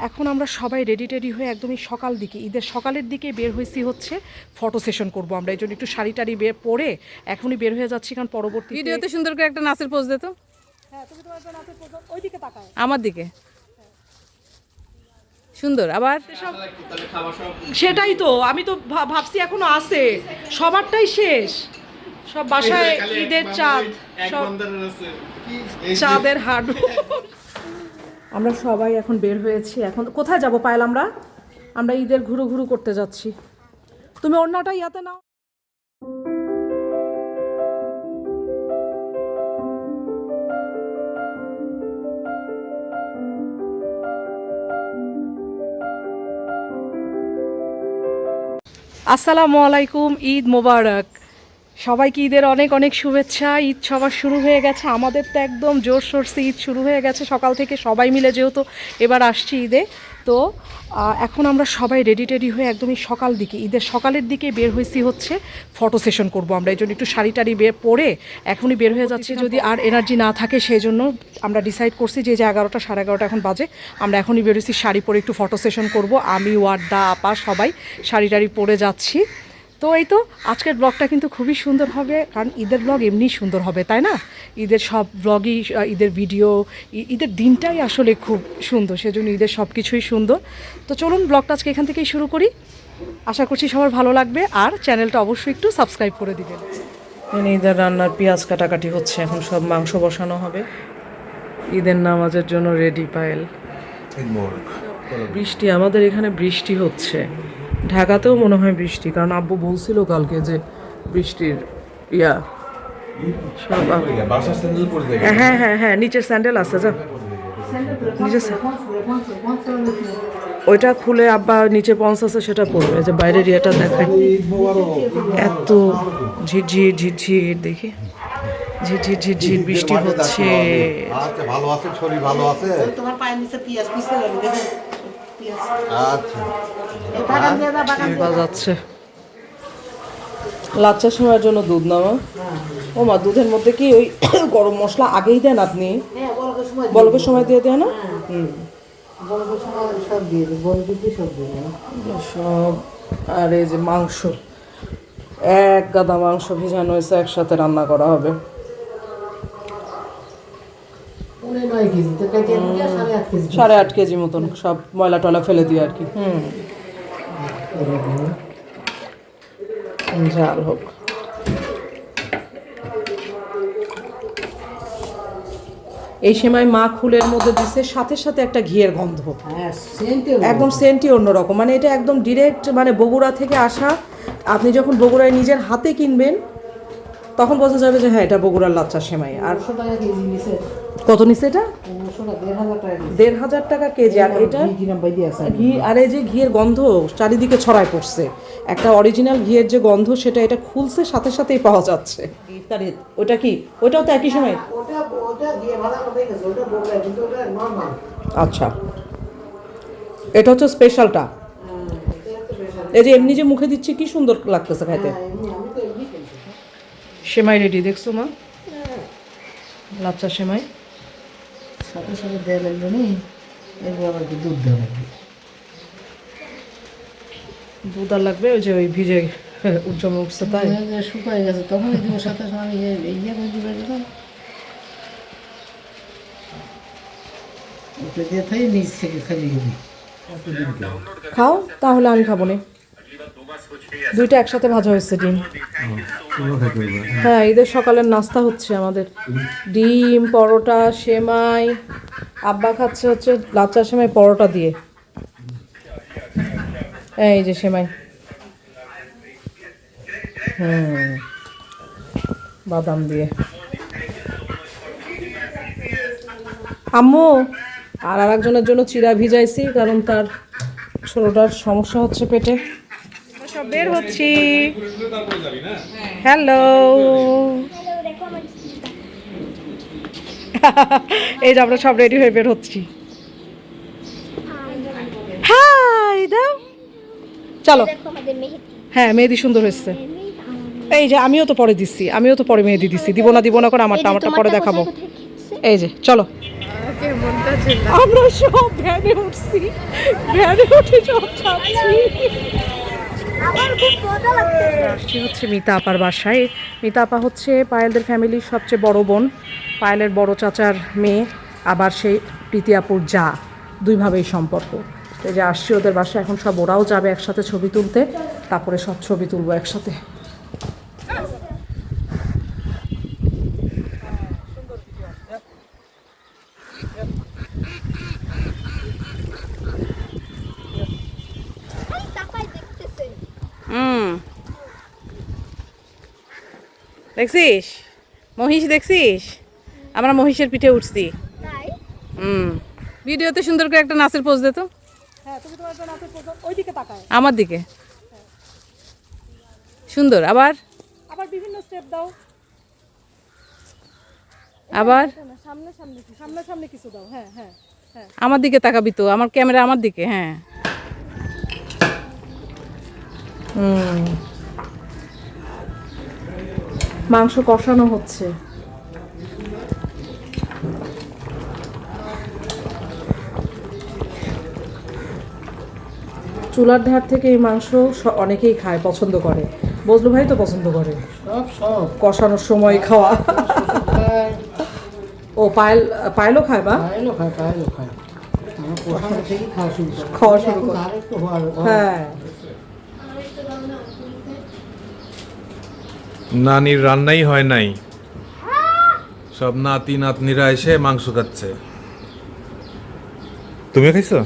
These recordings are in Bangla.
এখন আমরা সবাই রেডি হয়ে একদমই সকাল দিকে ঈদের সকালের দিকে বের হয়েছি হচ্ছে ফটো সেশন করবো আমরা। এই জন্য একটু শাড়ি টাড়ি পরে এখনই বের হয়ে যাচ্ছি, কারণ পরবর্তী ভিডিওতে সুন্দর করে একটা নাচের পোজ দে তো। হ্যাঁ, তুমি তোমার নাচের পোজ ওই দিকে তাকাও, আমার দিকে সুন্দর। আবার সেটাই তো আমি তো ভাবছি এখনো আছে, সবারটাই শেষ, সব বাসায় ঈদের চাঁদ, সব চাঁদের হাট। আমরা সবাই এখন বের হয়েছি। এখন কোথায় যাব পায়েল? আমরা ঈদের ঘুরু করতে যাচ্ছি। তুমি ওড়নাটা ইয়াতে নাও। আসসালামু আলাইকুম, ঈদ মোবারক। সবাইকে ঈদের অনেক অনেক শুভেচ্ছা। ঈদ সবার শুরু হয়ে গেছে, আমাদের তো একদম জোরশোরসে ঈদ শুরু হয়ে গেছে সকাল থেকে। সবাই মিলে যেহেতু এবার আসছি ঈদে, তো এখন আমরা সবাই রেডি হয়ে একদমই সকাল দিকে ঈদের সকালের দিকে বের হয়েছি হচ্ছে ফটো সেশন করবো আমরা। এই জন্য একটু শাড়ি টাড়ি পরে এখনই বের হয়ে যাচ্ছি। যদি আর এনার্জি না থাকে সেই জন্য আমরা ডিসাইড করছি যে 11টা সাড়ে 11টা এখন বাজে, আমরা এখনই বেরোছি শাড়ি পরে একটু ফটো সেশন করবো। আমি ওয়ার্দা আপা সবাই শাড়ি টাড়ি পরে যাচ্ছি। তো এই তো আজকের ব্লগটা কিন্তু খুবই সুন্দর হবে, কারণ ঈদের ব্লগ এমনিই সুন্দর হবে, তাই না? ঈদের সব ব্লগই, ঈদের ভিডিও, ঈদের দিনটাই আসলে খুব সুন্দর, সেজন্য ঈদের সব কিছুই সুন্দর। তো চলুন ব্লগটা আজকে এখান থেকেই শুরু করি। আশা করছি সবার ভালো লাগবে, আর চ্যানেলটা অবশ্যই একটু সাবস্ক্রাইব করে দিবেন। ঈদের রান্নার পেঁয়াজ কাটাকাটি হচ্ছে, এখন সব মাংস বসানো হবে। ঈদের নামাজের জন্য রেডি পায়েল। বৃষ্টি, আমাদের এখানে বৃষ্টি হচ্ছে, ঢাকাতেও মনে হয় বৃষ্টি, কারণ আব্বু বলছিল কালকে যে বৃষ্টির সব। হ্যাঁ, নিচের স্যান্ডেল আছে, যা নিচের ওইটা খুলে আব্বা নিচে পঞ্চ আছে সেটা পড়বে, যে বাইরের ইয়েটা দেখায়। এত ঝিরঝির দেখি, ঝিরঝির বৃষ্টি হচ্ছে। ভালো আছে, শরীর ভালো আছে। তোমার পায়ের নিচে পিয়াজ পিছে যাচ্ছে। লাচ্চার সময়ের জন্য দুধ নামা। ও মা, দুধের মধ্যে কি ওই গরম মশলা আগেই দেন আপনি? বলকের সময় দিয়ে দেন না? সব। আর এই যে মাংস, এক গাদা মাংস ভিজানো হয়েছে, একসাথে রান্না করা হবে। 8.5 কেজি মতন, সব ময়লা টয়লা ফেলে দিয়ে আর কি। ঝাল হোক। এই সময় মা খুলের মধ্যে দিচ্ছে, সাথে সাথে একটা ঘিয়ের গন্ধ, একদম সেন্টই অন্যরকম। মানে এটা একদম ডিরেক্ট, মানে বগুড়া থেকে আসা। আপনি যখন বগুড়ায় নিজের হাতে কিনবেন তখন বোঝা যাবে যে হ্যাঁ এটা বগুড়ার লাচ্চা সেমাই। আর কত নিচ্ছে এটা? 1,500 টাকা কেজি। আর এটা ঘি, আর এই যে ঘিয়ের গন্ধ চারিদিকে ছড়ায় পড়ছে, একটা অরিজিনাল ঘিয়ের যে গন্ধ সেটা এটা খুলছে সাথে সাথেই পাওয়া যাচ্ছে। ইফতারি ওটা কি? ওটাও তো একই সময়? আচ্ছা, এটা হচ্ছে স্পেশালটা। এই যে এমনি যে মুখে দিচ্ছি কি সুন্দর লাগতেছে খাইতে। সেমাই রেডি, দেখছো মা? লাচ্চা সেমাই সাথে সাথে দেওয়া লাগবে না, এগুলো আবার কি দুধ দেওয়া লাগবে? দুধ আর লাগবে, ওই যে ওই ভিজে উজ্জ্বল উঠছে তাই শুকায় গেছে, তখন দিব সাথে সাথে ইয়ে করে দিবে। ওটা দিয়ে থাই নিচ থেকে খালি দিবি। খাও, তাহলে আমি খাবো না। দুইটা একসাথে ভাজা হয়েছে ডিম। হ্যাঁ, ঈদের সকালের নাস্তা হচ্ছে আমাদের, ডিম, পরোটা, সেমাই। আব্বা খাচ্ছে হচ্ছে লাচ্চা সেমাই পরোটা দিয়ে। এই যে সেমাই, বাদাম দিয়ে। আম্মু আর একজনের জন্য চিড়া ভিজাইছি, কারণ তার ছোটটার সমস্যা হচ্ছে পেটে। সব বের হচ্ছি। হ্যালো, এই যে আমরা সব রেডি হয়ে বের হচ্ছি। হাই দাও, চলো। হ্যাঁ, মেহেদি সুন্দর হয়েছে। এই যে আমিও তো পরে মেহেদি দিচ্ছি। দিব না করে আমারটা পরে দেখাবো। এই যে চলো। আমরা সব ভ্যানে উঠছি, ভ্যানে উঠে সব যাচ্ছি। আসছি হচ্ছে মিতা আপার বাসায়। মিতা আপা হচ্ছে পায়েলদের ফ্যামিলির সবচেয়ে বড় বোন, পায়েলের বড় চাচার মেয়ে, আবার সেই প্রীতি আপুর যা, দুইভাবেই সম্পর্ক। এই যে আসছি ওদের বাসায়, এখন সব ওরাও যাবে একসাথে ছবি তুলতে, তারপরে সব ছবি তুলবো একসাথে। দেখছিস মহিষ, দেখছিস আমরা মহিষের পিঠে উঠছি। ভিডিওতে সুন্দর করে একটা নাচের পোজ দে তো। হ্যাঁ, তুমি তোমার নাচের প্রোগ্রাম ওইদিকে তাকায়, আমার দিকে সুন্দর। আবার আবার বিভিন্ন স্টেপ দাও, আবার সামনে সামনে সামনে সামনে কিছু দাও। হ্যাঁ হ্যাঁ হ্যাঁ, আমার দিকে তাকাবি তো, আমার ক্যামেরা আমার দিকে। হ্যাঁ, মাংস কষানো হচ্ছে। চুলার ধার থেকে এই মাংস অনেকেই খায়, পছন্দ করে। বজলু ভাই তো পছন্দ করে সব কষানোর সময় খাওয়া। ও পায়েলও খায় বা পায়েলও খায়। আমার পোষানো থেকেই খাওয়া শুরু করে। আরেকটু হওয়ার হ্যাঁ, নানির রান্নাই হয় নাই, সব নাতি নাতনিরা এসে মাংস খাচ্ছে। তুমি খাইছো?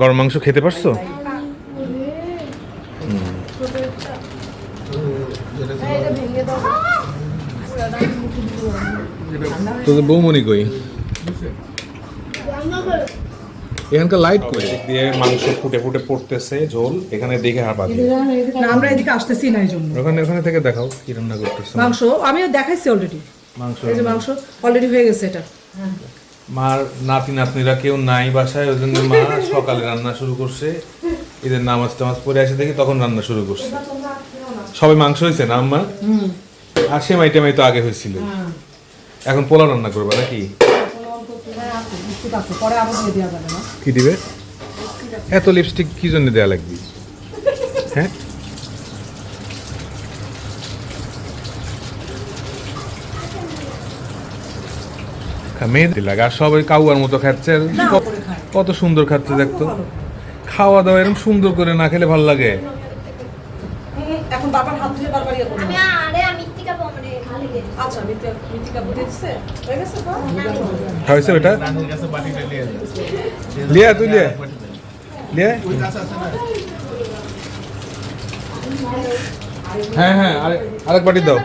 গরম মাংস খেতে পারছো? তোদের বৌমনি কই? এখানকার লাইট কই? দিয়ে মাংস ফুটে ফুটে পড়তেছে ঝোল, এখানে দেখে হাঁপা দিয়ে। না আমরা এদিকে আসতেছি না এই জন্য। ওখানে থেকে দেখাও কি রান্না করতেছো। মাংস আমিও দেখাইছি অলরেডি, মাংস এই যে মাংস অলরেডি হয়ে গেছে। এটা মার নাতি নাতনিরা কেউ নাই বাসায়, ওই জন্য মা সকালে রান্না শুরু করছে। ঈদের নামাজ টামাজ পরে এসে দেখি তখন রান্না শুরু করছে। সবাই মাংস হয়েছে না আম্মা? আর সেমাই টেমাই তো আগে হয়েছিল, এখন পোলাও রান্না করবে নাকি? পরে আরো দিয়ে দেওয়া যাবে না। কি দিবে? এত লিপস্টিক কি জন্য দেয়া লাগবে? হ্যাঁ, মেয়েদের লাগে আর সবাই কাউয়ার মতো খাচ্ছে। কত সুন্দর খাচ্ছে দেখতো। খাওয়া দাওয়া এরকম সুন্দর করে না খেলে ভালো লাগে? এখন বাবার হাত ধুয়ে বারবার ইয়ে করবে। আচ্ছা, মিতিকা বুঝে দিচ্ছে, হয়ে গেছে। হয়েছে বেটা? লিয়া তুই লিয়া লিয়া। হ্যাঁ, আরেক বাটি দাও।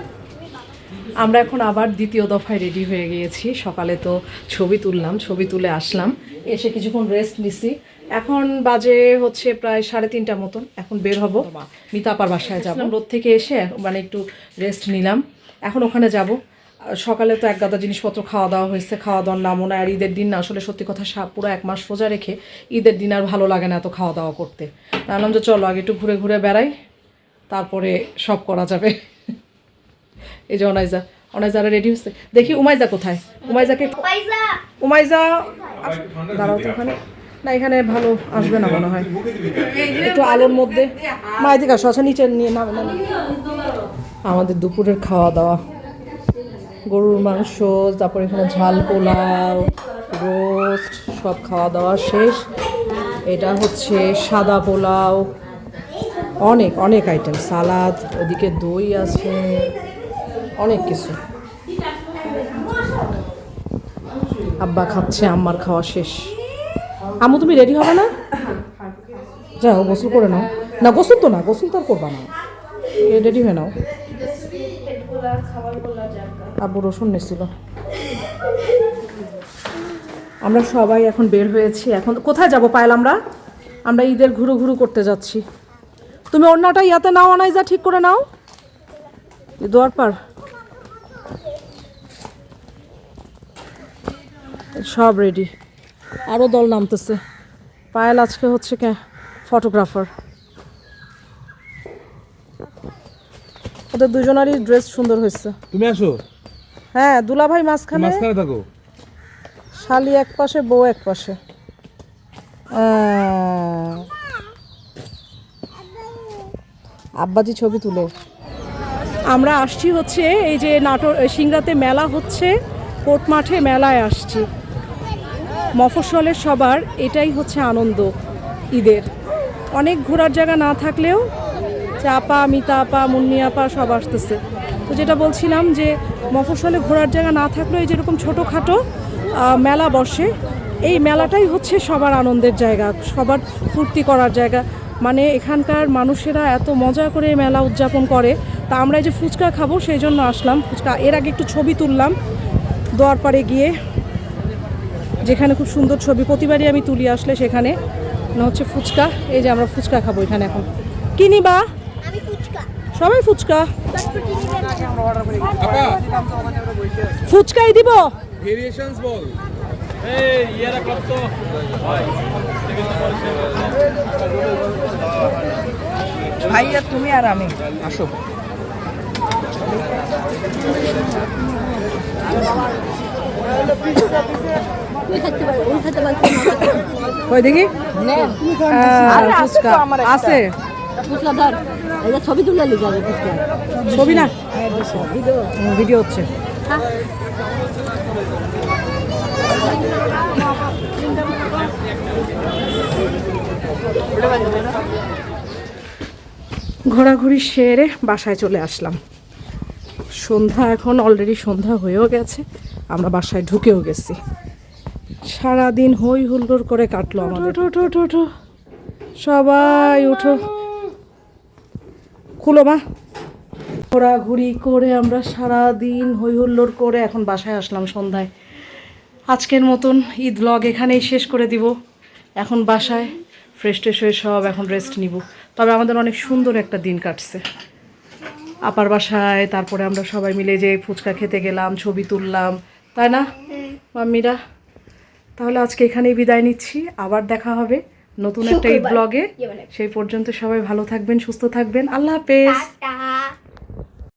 আমরা এখন আবার দ্বিতীয় দফায় রেডি হয়ে গিয়েছি। সকালে তো ছবি তুললাম, ছবি তুলে আসলাম, এসে কিছুক্ষণ রেস্ট নিছি। এখন বাজে হচ্ছে প্রায় 3:30 মতন। এখন বের হব, মিতা আপার বাসায় যাব। রোদ থেকে এসে মানে একটু রেস্ট নিলাম, এখন ওখানে যাব। সকালে তো এক গাদা জিনিসপত্র খাওয়া দাওয়া হয়েছে, খাওয়া দাওয়ার নামও না। আর ঈদের দিন না, আসলে সত্যি কথা পুরো 1 মাস রোজা রেখে ঈদের দিন আর ভালো লাগে না এত খাওয়া দাওয়া করতে। ভাবলাম যে চলো আগে একটু ঘুরে ঘুরে বেড়াই, তারপরে সব করা যাবে। এই যে অনাইজারা রেডি হচ্ছে। দেখি উমাইজা কোথায়? উমাইজা দাঁড়াও তো ওখানে। না, এখানে ভালো আসবে না মনে হয়, একটু আলোর মধ্যে। মা এদিকে আসো। আচ্ছা, নিচে নিয়ে নামে। আমাদের দুপুরের খাওয়া দাওয়া, গরুর মাংস, তারপর এখানে ঝাল পোলাও, রোস্ট, সব খাওয়া দাওয়া শেষ। এটা হচ্ছে সাদা পোলাও, অনেক অনেক আইটেম, সালাদ, ওদিকে দই আছে, অনেক কিছু। আব্বা খাচ্ছে, আম্মার খাওয়া শেষ। আম্মু তুমি রেডি হবে না? যাও গোসল করে নাও। না গোসল তো আর করবা না, রেডি হয়ে নাও। আব্বু রসুন নিছিল। আমরা সবাই এখন বের হয়েছি। এখন কোথায় যাব পায়েল? আমরা ঈদের ঘুরু ঘুরু করতে যাচ্ছি। তুমি ওড়নাটা ইয়াতে নাও, অনাইজা ঠিক করে নাও। দোয়ার পার সব রেডি, আরও দল নামতেছে। পায়েল আজকে হচ্ছে ফটোগ্রাফার। ওদের দুজনারই ড্রেস সুন্দর হয়েছে। তুমি আসো। হ্যাঁ, দুলাভাই মাঝখানে। থাকো। শালি এক পাশে, বউ এক পাশে। আব্বাজি ছবি তুলে। আমরা আসছি হচ্ছে এই যে নাটোর সিংড়াতে মেলা হচ্ছে, কোর্ট মাঠে মেলায় আসছি। মফস্বলের সবার এটাই হচ্ছে আনন্দ ঈদের। অনেক ঘোরার জায়গা না থাকলেও চাপা, মিতা আপা, মুন্নি আপা সব আসতেছে। তো যেটা বলছিলাম যে মফস্বলে ঘোরার জায়গা না থাকলেও এই যেরকম ছোটোখাটো মেলা বসে, এই মেলাটাই হচ্ছে সবার আনন্দের জায়গা, সবার ফুর্তি করার জায়গা। মানে এখানকার মানুষেরা এত মজা করে মেলা উদযাপন করে। তা আমরা এই যে ফুচকা খাবো সেই জন্য আসলাম। ফুচকা এর আগে একটু ছবি তুললাম দোয়ারপাড়ে গিয়ে, যেখানে খুব সুন্দর ছবি প্রতিবারই আমি তুলি আসলে সেখানে। না হচ্ছে ফুচকা, এই যে আমরা ফুচকা খাবো এখানে। এখন কি নিবা? সবাই ফুচকা, ফুচকাই দিব। ভেরিয়েশনস বল। ভাইয়া তুমি আর আমি আসো। কই দেখি ফুচকা আছে, ছবি তুলে লিখে ছবি না ভিডিও হচ্ছে। ঘোরাঘুরি সেরে বাসায় চলে আসলাম। সন্ধ্যা এখন অলরেডি সন্ধ্যা হয়েও গেছে, আমরা বাসায় ঢুকেও গেছি। সারাদিন হই হুল্লোড় করে কাটলো আমাদের। ওঠো সবাই উঠো, খুলো মা। ঘোরাঘুরি করে আমরা সারাদিন হই হুল্লোড় করে এখন বাসায় আসলাম সন্ধ্যায়। আজকের মতন ঈদ ব্লগ এখানেই শেষ করে দিব। এখন বাসায় ফ্রেশ ট্রেশ হয়ে সব এখন রেস্ট নিব। তবে আমাদের অনেক সুন্দর একটা দিন কাটছে আপার বাসায়। তারপরে আমরা সবাই মিলে যে ফুচকা খেতে গেলাম, ছবি তুললাম, তাই না মাম্মিরা? তাহলে আজকে এখানেই বিদায় নিচ্ছি। আবার দেখা হবে নতুন একটা ঈদ ব্লগে। সেই পর্যন্ত সবাই ভালো থাকবেন, সুস্থ থাকবেন। আল্লাহ হাফেজ।